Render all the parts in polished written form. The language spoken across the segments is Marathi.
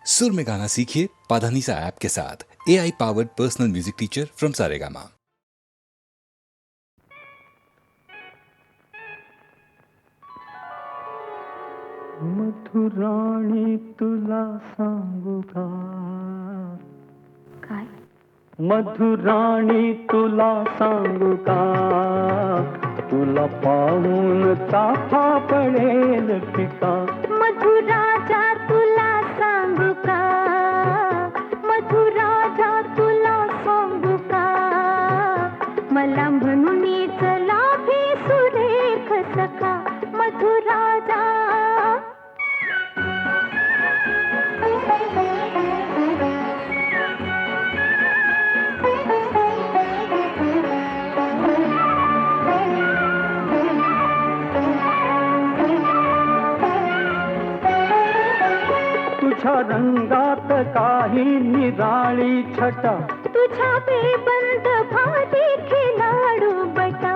सुर में गाना सीखिए पाधानीसा ऐप के साथ। AI powered personal music teacher from Saregama. Madhurani तुला सांगू का? काय? मधुराणी तुला सांगू का? तुला पाहून चाफा पडेल पिका. मधुराजा तुला सांगू का? मधुराजा तुला सांगू का? मला म्हणून चला भी सुरेख सखा मधुराजा. तुझ्या रंगात काही निराळी छटा, तुझ्या बेबंद भारी खिलाडू बटा.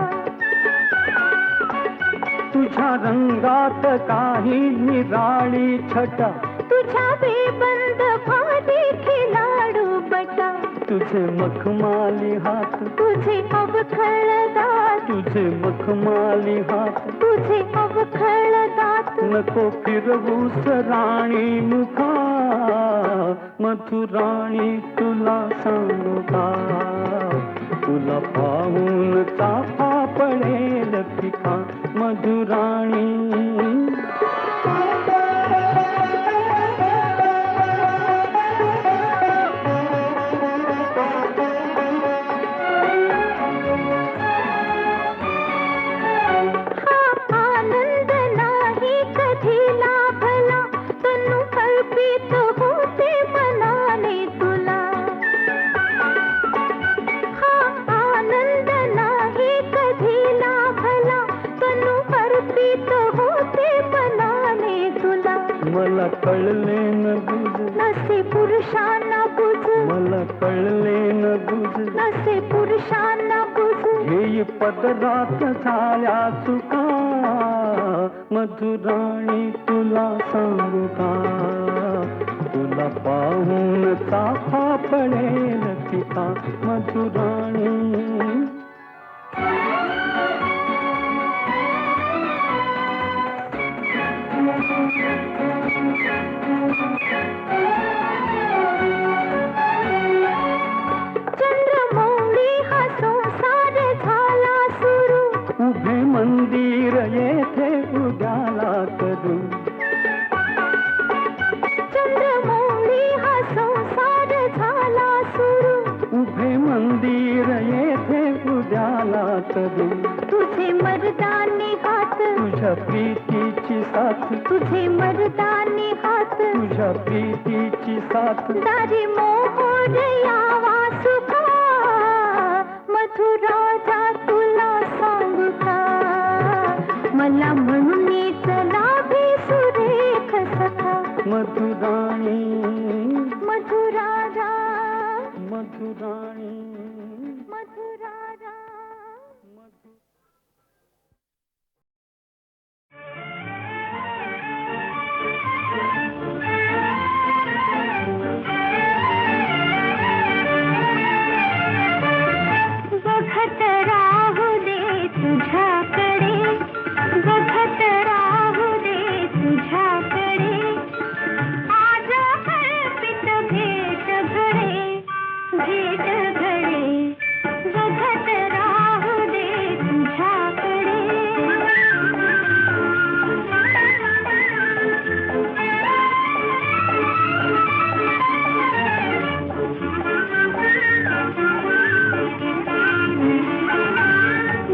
तुझ्या रंगात काही निराळी छटा, तुझ्या बेबंद भारी खिलाडू बटा. तुझे मखमाली हात, तुझे अवखळ दात, तुझे मखमाली हात, तुझे अवखळ दात. नको फिरवूस राणी मुखा. मधुराणी तुला सांगू का? तुला पाहून चाफा पडेल पिका. मधुराणी मला कळले न बुझ, नसे पुरुषांना बुझ. मला कळले न बुझ, नसे पुरुषांना बुझ. हे पदरात झाल्या चुका. मधुराणी तुला सांगू का? तुला पाहून चाफा पडेल पिका. मधुराणी चंद्रमौळी हा संसार झाला सुरू. उभे मंदिर येथे उद्याला करू. चंद्रमौळी हा संसार झाला सुरू. उभे मंदिर येथे उद्याला करू. तुझे मर्दानी हात, तुझ्या प्रीतीची साथ, तुझे मर्दानी हात. तुझ्या प्रीतीची साथ. दारी मोहोर यावा सुखा. मधुराजा तुला सांगू का? मला म्हणून चला भी सुरेख सखा. मधुराणी मधुराजा मधुराणी मधुराजा. बघत राहू दे तुझ्याकडे, बघत राहू दे तुझ्याकडे. आज कल्पित भेट घडे, भेट घडे. बघत राहू दे तुझ्याकडे.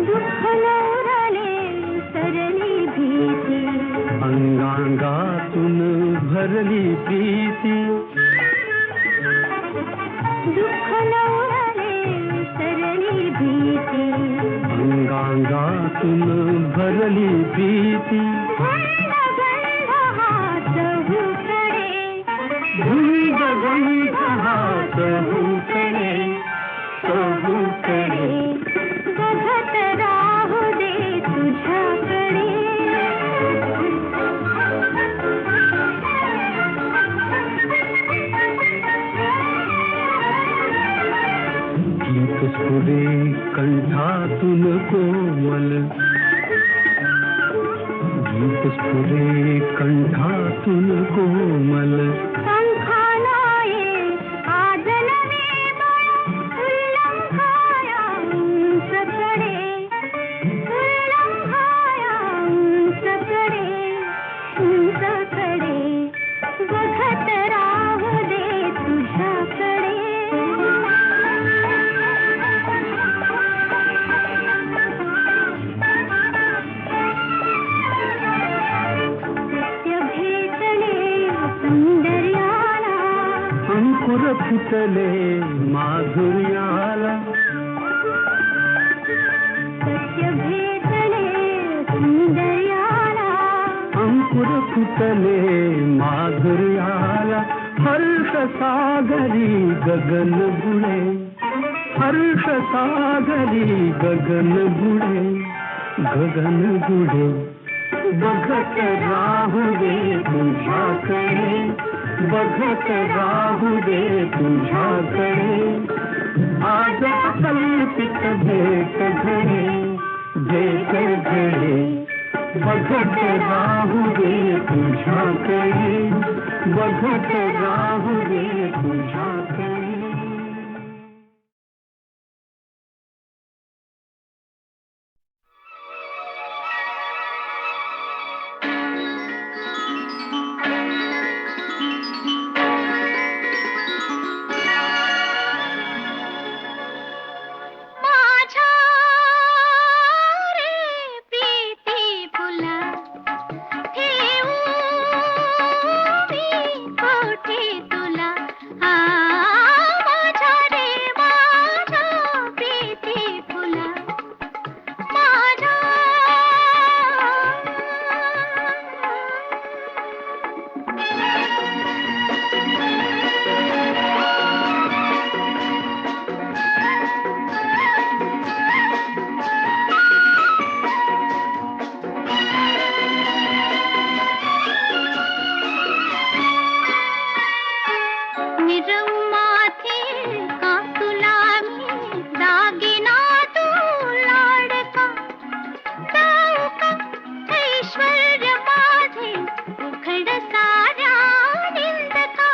दुःख नवराले सरली भीती, अंगांगातून भरली प्रीती. दुःख नवराले सरली भीती. अंगांगातून भरली प्रीती. गंध गंध हात हुकडे, धुंद गंध हात हुकडे, हुकडे. बघत राहू दे तुझ्याकडे. कंठातून कोमल गीत स्फुरे कंठातून कोमल पंखानाये आज नवे बळ उल्लंघाया उंचकडे उंचकडे बघत राहू दे तुझ्याकडे सत्य भेटले सौंदर्याला अंकुर फुटले माधुर्याला सत्य भेटले सौंदर्याला अंकुर फुटले माधुर्याला हर्ष सागरी गगन बुडे हर्ष सागरी गगन बुडे बघत राहू दे तुझ्याकडे बघत राहू दे तुझ्याकडे आज कल्पित भेट घडे बघत राहू दे तुझ्याकडे बघत राहू दे तुझ्याकडे माझ्या रे प्रीती फुला ठेवू मी कोठे तुला माझ्या रे माझ्या प्रीती फुला माझ्या मिरवू माथे का तुला मी दागिना तू लाडका जाऊ का ऐश्वर्य माझे उखड साऱ्या निंदका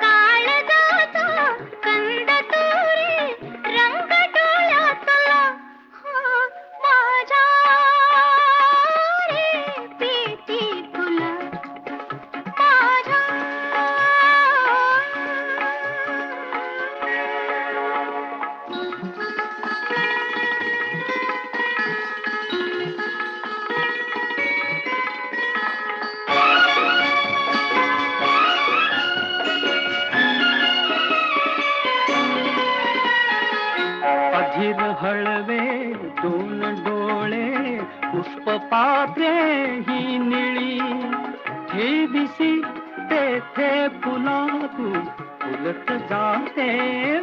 काळजाचा कंद तुरे रंग डोळ्यातला माझ्या रे प्रीती फुला माझ्या अधीर हळवे दोन डोळे पुष्प पात्रे ही निळी ठेविसी तेथे फुला तू फुलत जाते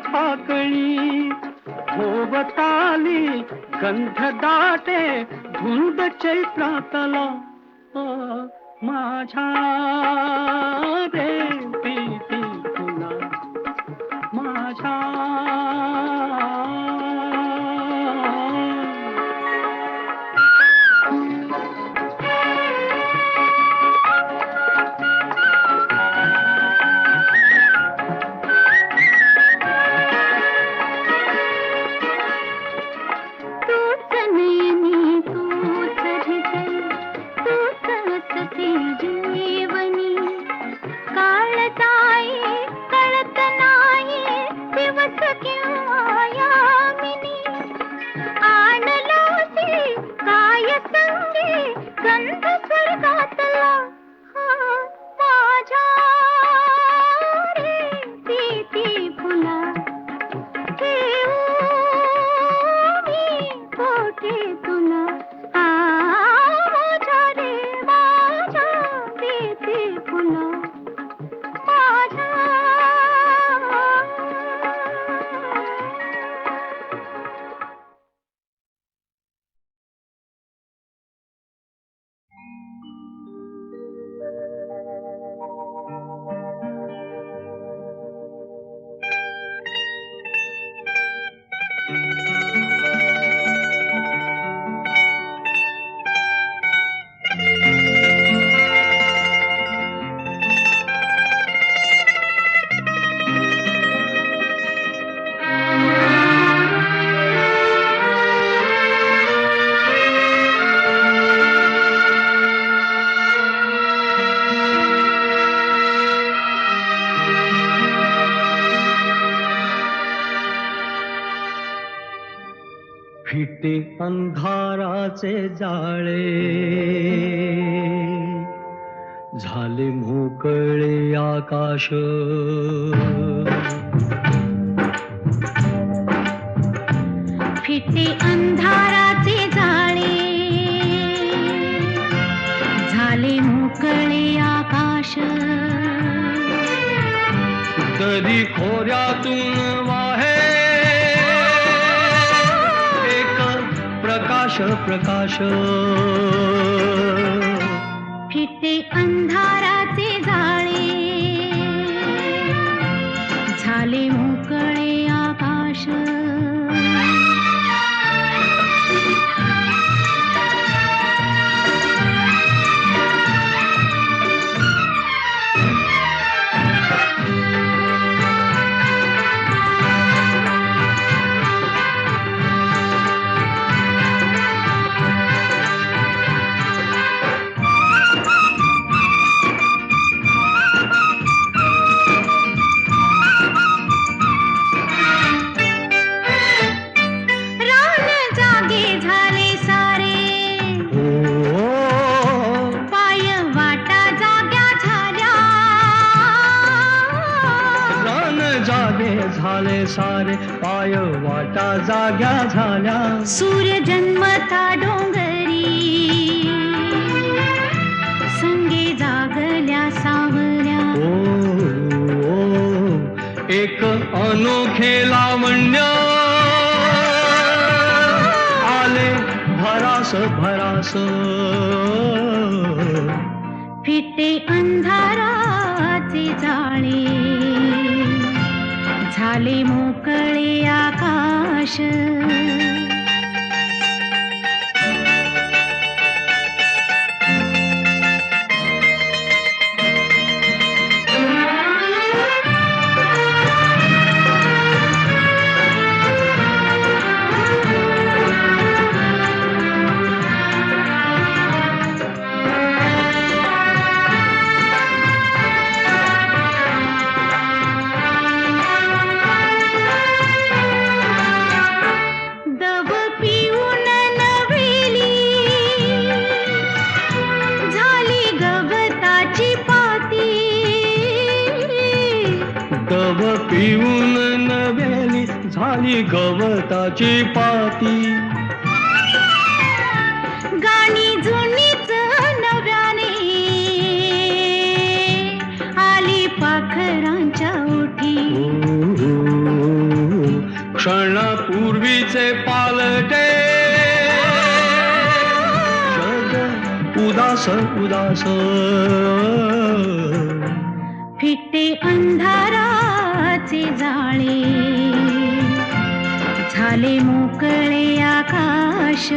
पाकळी भोवताली गंध दाटे धुंद चैत्रातला माझ्या रे प्रीती फुला माझ्या तूच नयनी तूच हृदय तूच असते जीवनी का फिटे अंधाराचे जाळे झाले मोकळे आकाश फिटे अंधाराचे जाळे झाले मोकळे आकाश दरी खोऱ्यातून वाहे एक प्रकाश प्रकाश फिटे अंधाराचे जाळे झाले मोकळे आकाश झाले सारे पाय वाटा जाग्या झाल्या सूर्य जन्मता डोंगरी संगे जागल्या सावल्या ओ एक अनोखे लावण्य आले भरास भरास फिटे अंधाराचे जाळे झाले मोकळे आकाश दव पिऊन नव्यानी झाली गवताची पाती गाणी जुनीच नव्याने आली पाखरांच्या ओठी क्षणापूर्वीचे पालटे जग उदास उदास फिटे अंधाराचे जाळे झाले मोकळे आकाश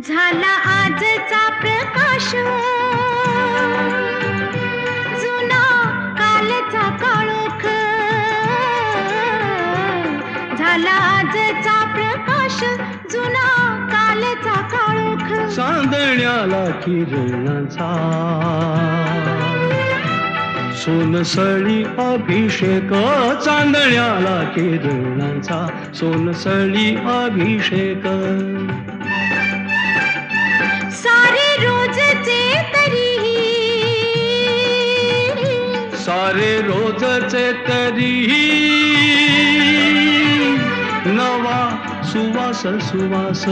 झाला आजचा प्रकाश जुना कालचा काळोख झाला आजचा प्रकाश जुना कालचा काळोख चांदण्याला किरणाचा सोनसळी अभिषेक चांदण्याला किरणाचा सोनसळी अभिषेक सारे रोजचे तरी सारे रोजचे तरी नवा सुवास सुवास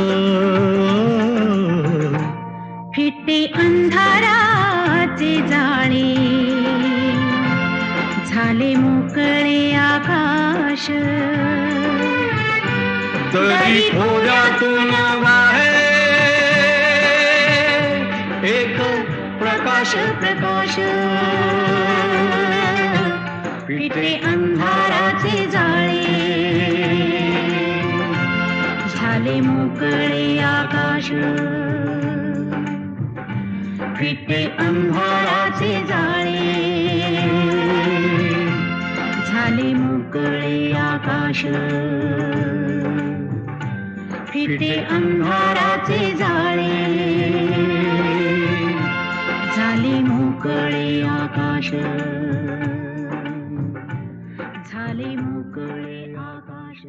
फिटे अंधाराचे जाळे झाले मोकळे आकाश दरी खोऱ्यातून वाहे एक प्रकाश प्रकाश फिटे अंधाराचे जाळे झाले फिटे अंधाराचे जाळे झाले मोकळे आकाश फिटे अंधाराचे जाळे झाले मोकळे आकाश झाले मोकळे आकाश.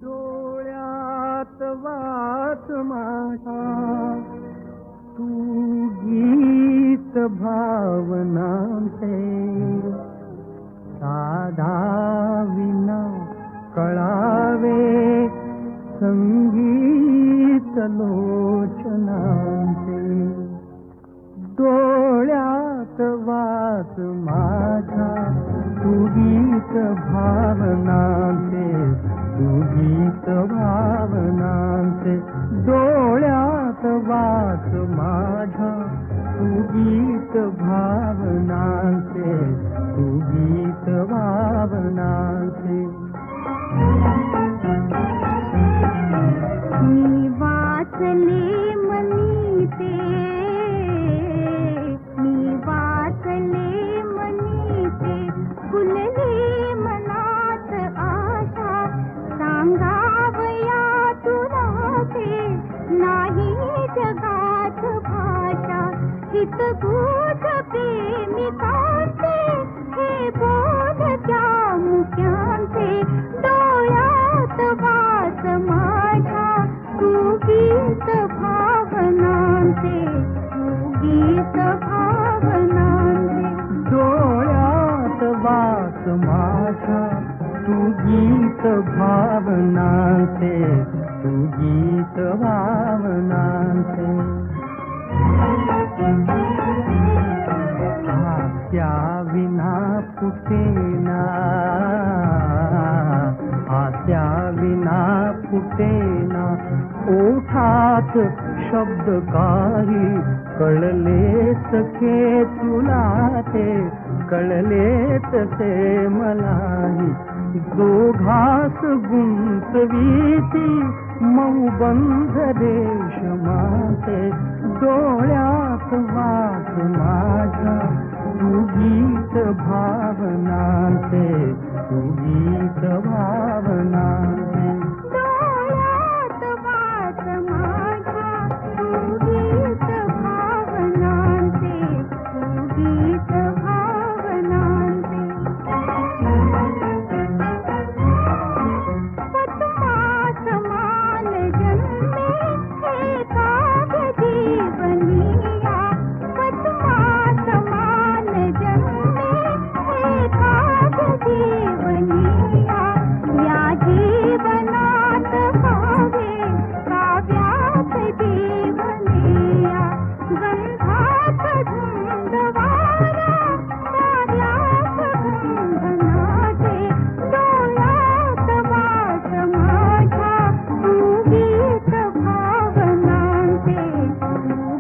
डोळ्यात वाच माझा तू गीत भावनांचे साधा विना कळावे संगीत लोचनांचे. डोळ्यात वाच माझा तू गीत भावनांचे तू गीत भावनांचे. डोळ्यात वाच माझा तू गीत भावनांचे तू गीत भावनांचे. मी वाचले मनीते मी वाचले मनीते फुलले मनात आशा सांगावया तुला ते नाही जगात भाषा हितगुज प्रेमिकांचे हे बोल त्या मुक्यांचे. डोळ्यात वाच माझ्या तू गीत भावनांचे तू गीत भावनांचे. डोळ्यात वाच माझ्या तू गीत भावनांचे तू गीत भावनांचे. हास्या विना फुटेना हास्या विना फुटेना ओठात शब्द काही कळले सखे तुला ते कळलेच ते मलाही. दोघास गुंतवीती मऊबंध रेशमाचे. डोळ्यात वाच माझ्या तू गीत भावनांचे तू गीत भावनांचे. डोळ्यात वाच माझ्या तू गीत भावनांचे तू गीत भावनांचे. पद्मा समान जन्मे हे काव्य जीवनिया. पद्मा समान जन्मे हे काव्य जीवनिया. या जीवनात भावे काव्यात जीवनिया. गंधात धुंद वारा कार्यात गंधनाचे. डोळ्यात वाच माझ्या तू गीत भावनांचे तू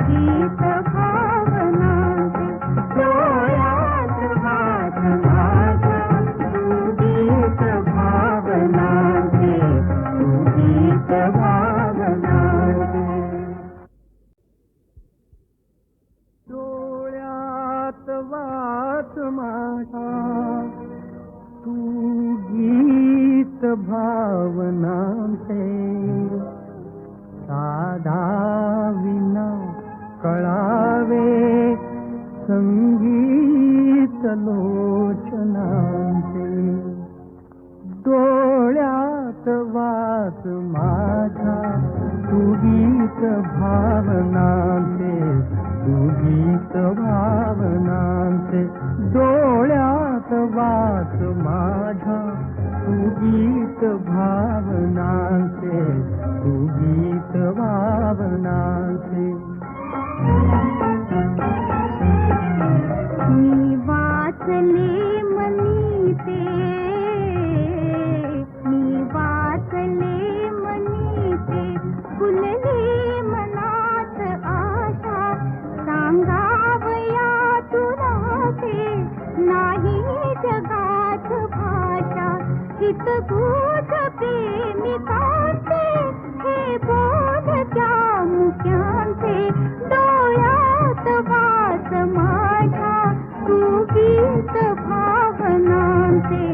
गीत भावनांचे. डोळ्यात वाच माझ्या तू गीत भावनांचे तू गीत भावनांचे. डोळ्यात वाच माझा तू गीत भावनांचे साधा विना कळावे संगीत लोचनांचे. डोळ्यात वाच माझा तू गीत भावनांचे तू गीत भावनांचे. डोळ्यात वाच माझा तू गीत भावनांचे तू गीत भावनांचे. मी वाचले मनीते मी वाचले मनीते फुलले मनात आशा सांगावया तुला ते नाही जगात भाषा हितगुज प्रेमिकांचे हे बोल क्या मुक्यांचे डोळ्यात वास माझ्या तू गीत भावनांचे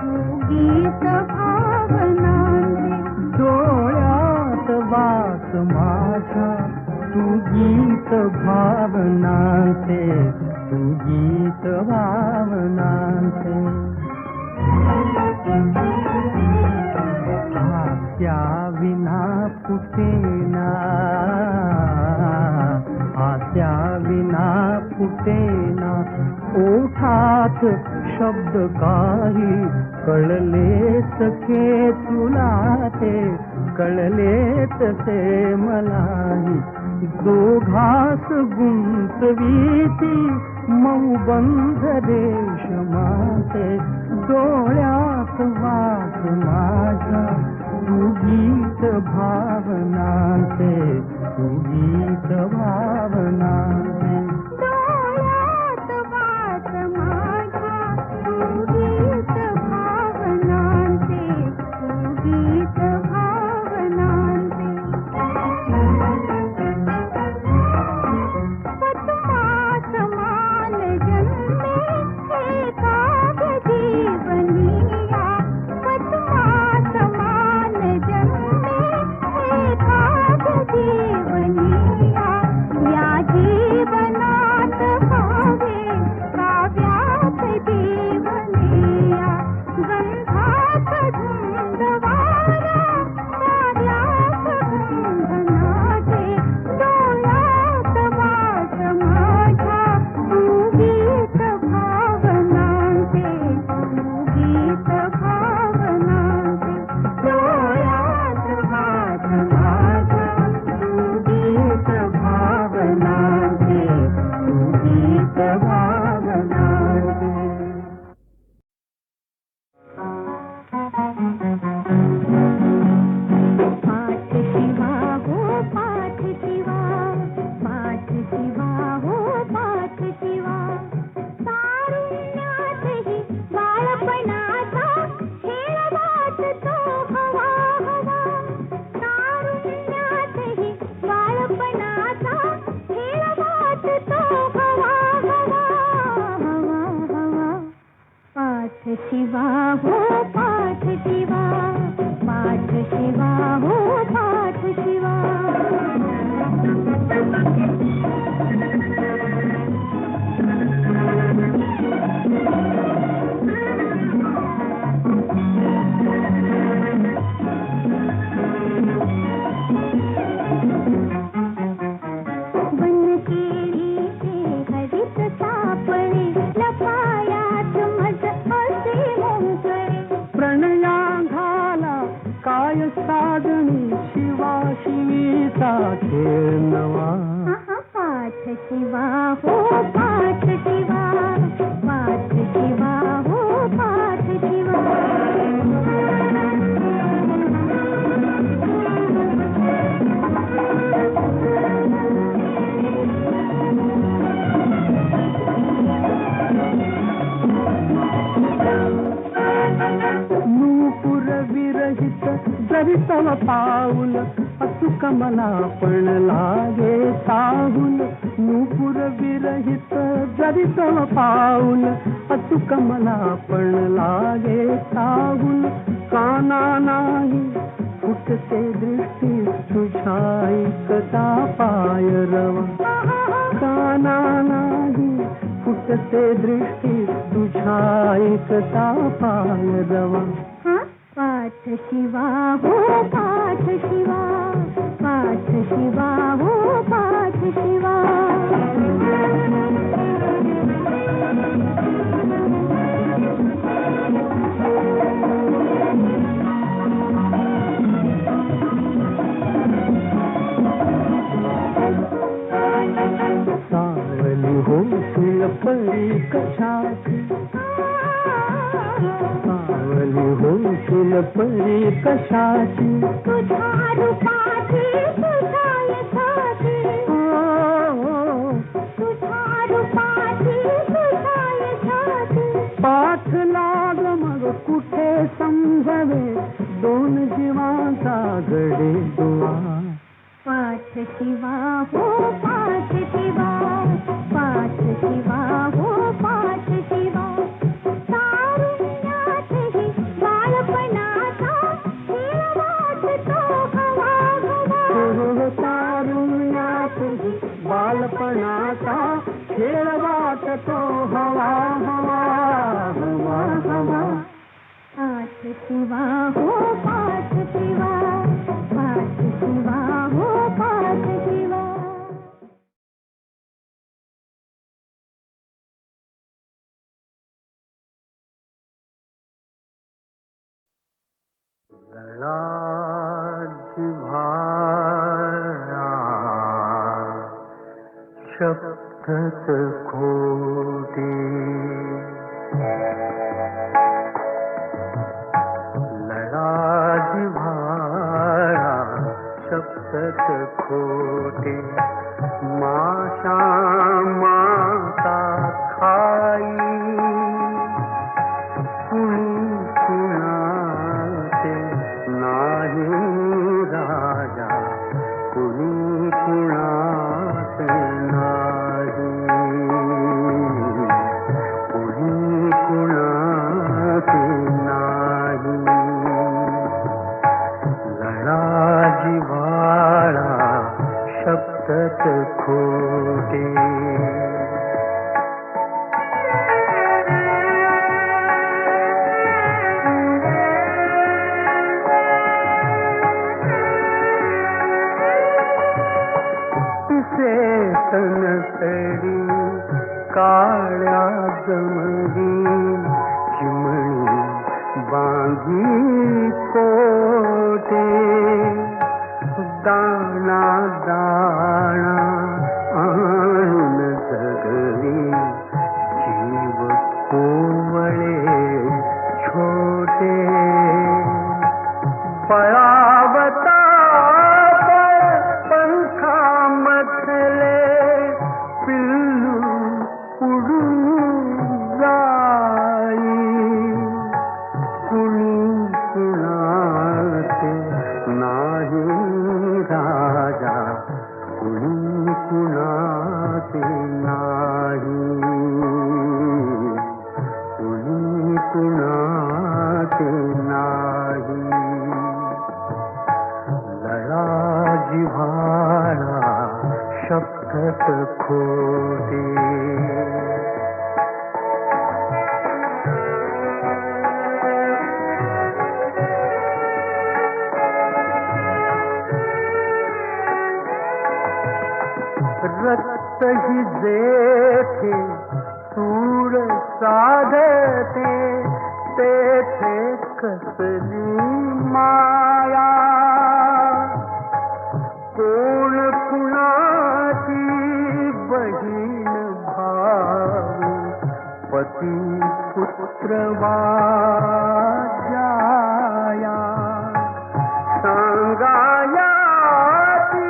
तू गीत भावनांचे डोळ्यात वास माझ्या तू गीत भावनांचे तू गीत भावनांचे हास्या विना फुटेना हास्या विना फुटेना ओठात शब्द काही कळले सखे तुला ते कळले तसे मलाही दोघास गुंतवीती मऊबंध रेशमाचे डोळ्यात वास माझ्या तू गीत भावनांचे तू गीत भावनांचे डोळ्यात वास माझ्या तू गीत भावनांचे तू गीत भावनांचे पद्मा समान जन्मे हे काव्य जीवनिया पद्मा समान जन्मे हे काव्य जीवनिया या जीवनात भावे काव्यात जीवनिया गंधात धुंदवारा कार्यात गंधनाचे डोळ्यात वास माझ्या तू गीत भावनांचे तू गीत भावनांचे डोळ्यात वास माझ्या तू गीत भावनांचे तू गीत भावनांचे पाठ शिवा हो पाठ शिवा पाठ शिवा हो पाठ शिवा तारुण्यातही बाळपणाचा खेळ वाटतो हवा हवा तारुण्यातही बाळपणाचा खेळ वाटतो हवा हवा हवा हवा पाठ शिवा हो पाठ शिवा पाठ शिवा हो पाठ शिवा बनकेळीचे हरित सापळे लपायात मज असे मोकळे प्रणयाघाला काय साधणी शिवा शिवीचा खेळ नवा पाठ शिवा हो पाठ शिवा पाठ शिवा हो पाठ शिवा नूपुर विरहित जरी तव पाऊल अचूक मला पण लागे साहुल नूपुर विरहित जरी तव पाऊल अचूक मला पण लागे साहुल काना नाही फुटते दृष्टी तुझ्या ऐकता पाय रवा काना नाही फुटते दृष्टी तुझ्या ऐकता पाय रवा पाठ शिवा हो पाठ शिवा पाठ शिवा हो पाठ शिवा सावली होशील परी कशाची सावली होशील परी कशाची तुझ्या रूपाची तुझ्या यशाची तुझ्या रूपाची तुझ्या यशाची पाठ लाग मग कुठे समज नवे दोन जीवांचा गडे दुआ पाठ शिवा हो पाठ शिवा पाठ शिवा हो पाठ शिवा तारुण्यातही बाळपणाचा खेळ वाटतो हवा हवा तारुण्यातही बालपणाचा खेळ वाटतो हवा हवा हवा हवा पाठ शिवा हो पाठ शिवा पाठ शिवा हो पाठ शिवा जिव्हाळा शब्दच खोटे लढा जिव्हाळा शब्दच खोटे माशा माता खाई कुणी कुणाचे नाही राजा कुणी कुणाचे नाही कुणी कुणाचे नाही लढा जिव्हाळा शब्दच खोटे तनसडी काळ्या जमली चिमणी बांधी कोटे दाणा दाणा आणून जगली जीव कोवळे छोटे पळावता पंखामधले पिल्लू उडून जाई कुणी कुणाचे नाही राजा कुणी कुणाचे नाही कुणी कुणाचे नाही लढा जिव्हाळा शब्दच खोटे रक्त ही जेथे सूड साधते तेथे कसली माया कोण कुणाची बहीण भाऊ पती पुत्र वाजाया सांगाया ती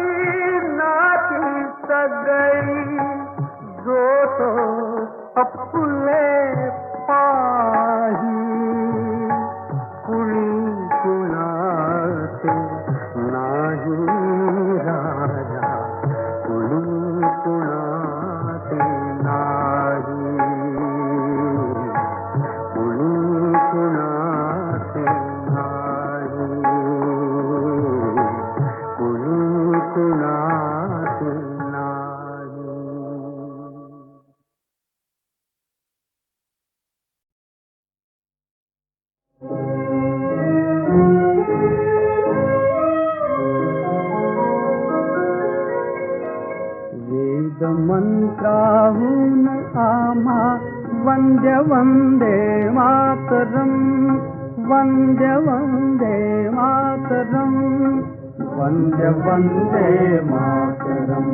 नाती सगळी जो तो अपुले पाही कुणी कुणाचे नाही राजा कुणी कुणाचे नाही कुणी कुणाचे नाही कुणी कुणाचे नाही वेद मंत्राहून आम्हा वंद्य वंदे मातरम वंद्य वंदे मातरम वंद्य वंदे मातरम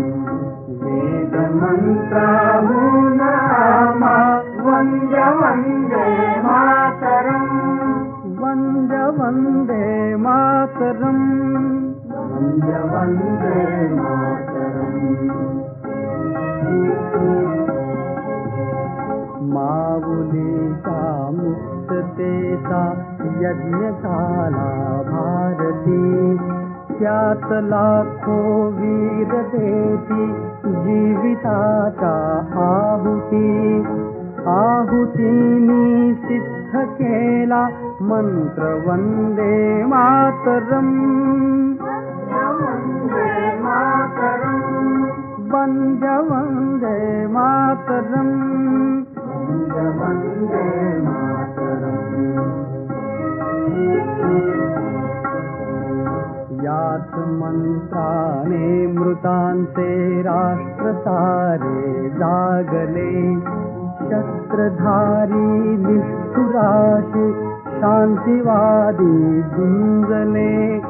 वेद मंत्राहून आम्हा वंद्य वंदे मातरम वंद्य वंदे मातरम वंद्य वंदे मातरम माऊलीचा मुक्ततेचा यज्ञ झाला भारती, त्यात लाखो वीर देती जीविताच्या आहुती. आहुतीनी सिद्ध केला मंत्र वंदे मातरम. वंदे वंदे मातरम. वंदे मातरम. याच मंत्राने मृतांचे राष्ट्र सारे जागले. शस्त्रधारी निष्ठुराशी शांतिवादी झुंजले.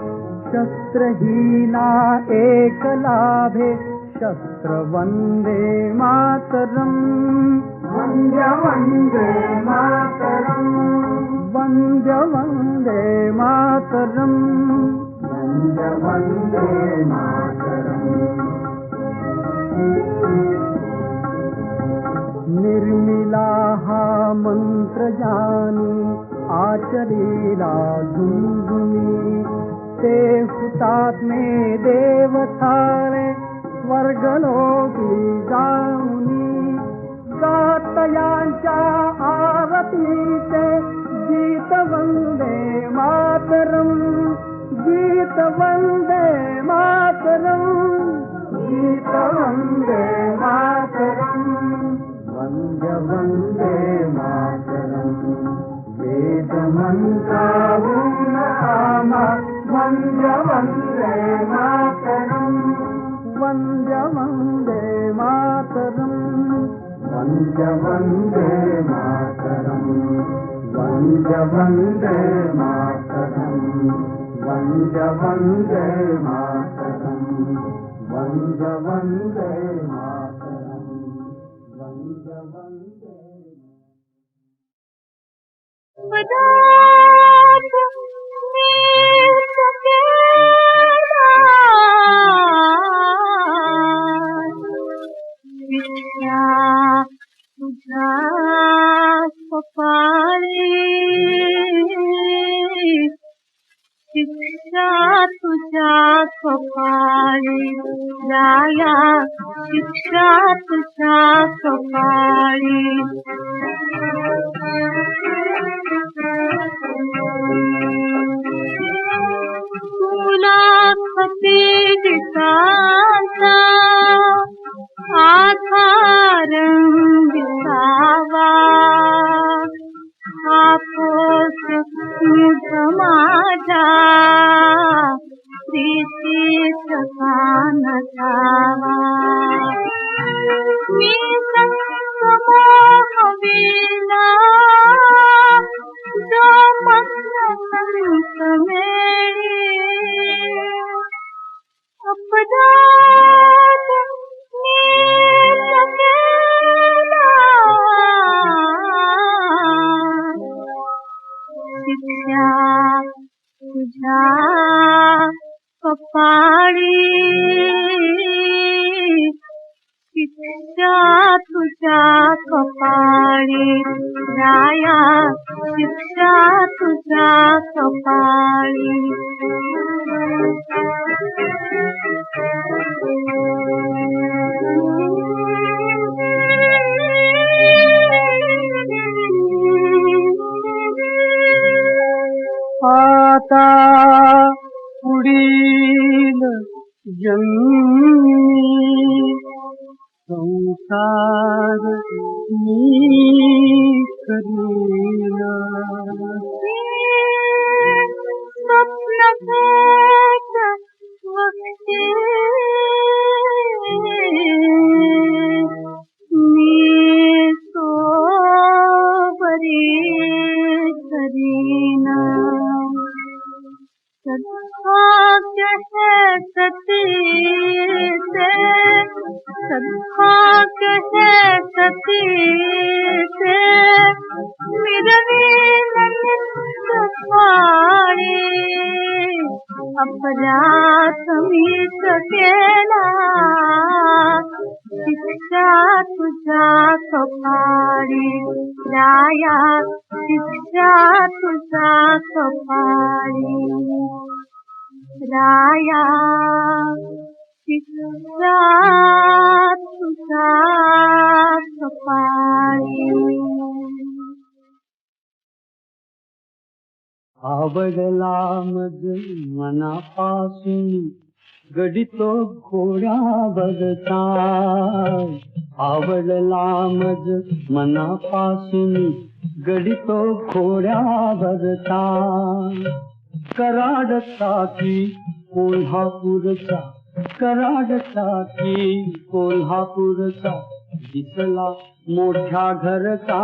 शस्त्रहीना एक लाभे शस्त्र वंदे मातरम. वंदे वंदे मातरम. वंदे वंदे मातरम. वंदे वंदे मातरम. निर्मिला हा मंत्र जानी आचरीला झुंझुनी. ते हुतात्मे देव थाले स्वर्गलोकी जाऊनी. गातयांच्या आरतीचे गीत वंदे मातरम. गीत वंदे मातरम. गीत वंदे मातरम. वंदे वंदे मातरम. वेद मंत्राहून आमा वंदे वंदे मातरम. वंदे वंदे मातरम. वंदे वंदे मातरम. वंदे वंदे मातरम. वंदे वंदे मातरम. वंदे वंदे मातरम. वंदे वंदे. पदार्थ में सकेला शिक्षा तुझा कपाळी. शिक्षा तुझा कपाळी राया. शिक्षा तुझा कपाळी. तुला खपे दिसाचा आधार दिसावा. हापोस मुझ माझा प्रीतीचा कान जावा. मी संगमोह विना जो मंत्र संत मेरी. अपराध नीत केला शिक्षा तुझा कपाळी. शिक्षा तुझा कपाळी राया. शिक्षा तुझा कपाळी. आता पुढील जन्मी संसार मी करीना. स्वप्न भेट वक्ती मी सोबरी करीना. सद्भाग्य है सती से. सद्भाग्य है सती से. मिरवीन नित्य पाळी. अपराध मीच केला शिक्षा तुझा कपाळी. राया शिक्षा तुझा कपाळी राया शिक्षा तुझा कपाळी आवडला मज मनापासून गडितो घोड्यावरचा आवडला मज मनापासून गडितो घोड्यावरचा कराडचा की कोल्हापूरचा कराडचा की कोल्हापूरचा दिसला मोठ्या घरचा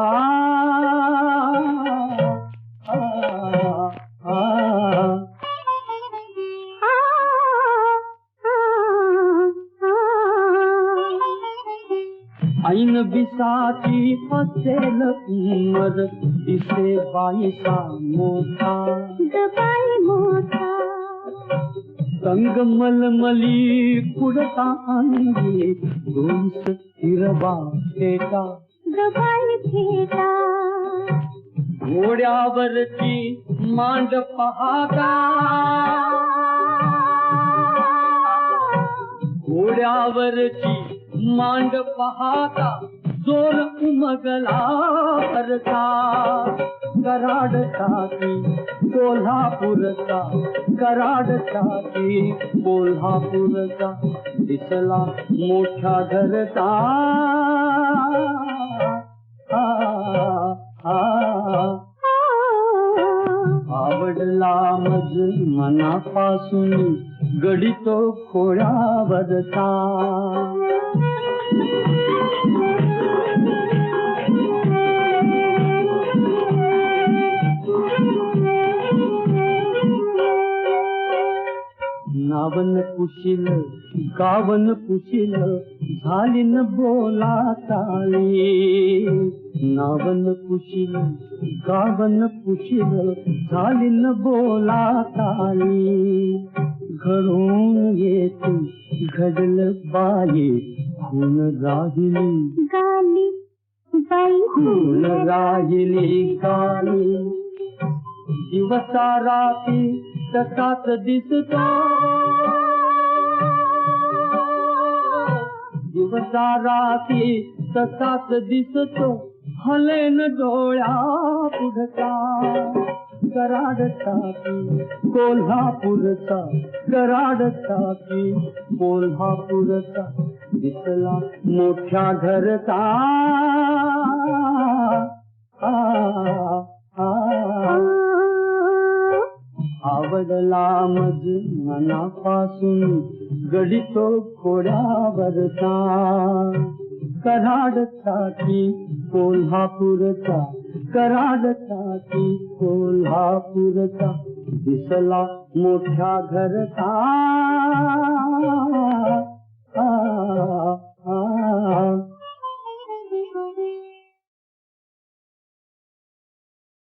ऐन बिसाची असेल उमर दिसे बाईसा मोठा बाई मोठा संग मलमली कुडता अंगी दोन्स हिरवा पेटा बाई भेटा घोड्यावरची मांड पहाता घोड्यावरची मांड पहाता जोर उमगला भरता कराडचा की कोल्हापूरचा कराडचा की कोल्हापूरचा दिसला मोठ्या घरचा आवडला मज मनापासून गडितो खोळ्यावरचा नावन कुशील गावन कुशील झाली न बोला ताळी नावन कुशील गावन कुशील झाली न बोला ताळी घरून येते घडल बाई खून राहिली गाली बाई खून राहिली गाली दिवसा राती तसाच दिसतो दिवसा राती तसाच दिसतो हलेन डोळ्या पुढचा कराडचा की कोल्हापूरचा कराडचा की कोल्हापूरचा दिसला मोठ्या घरचा आवडला मज मनापासून गडितो घोड्यावरचा कराडचा की कोल्हापूरचा कराडचा की कोल्हापूरचा दिसला मोठ्या घरचा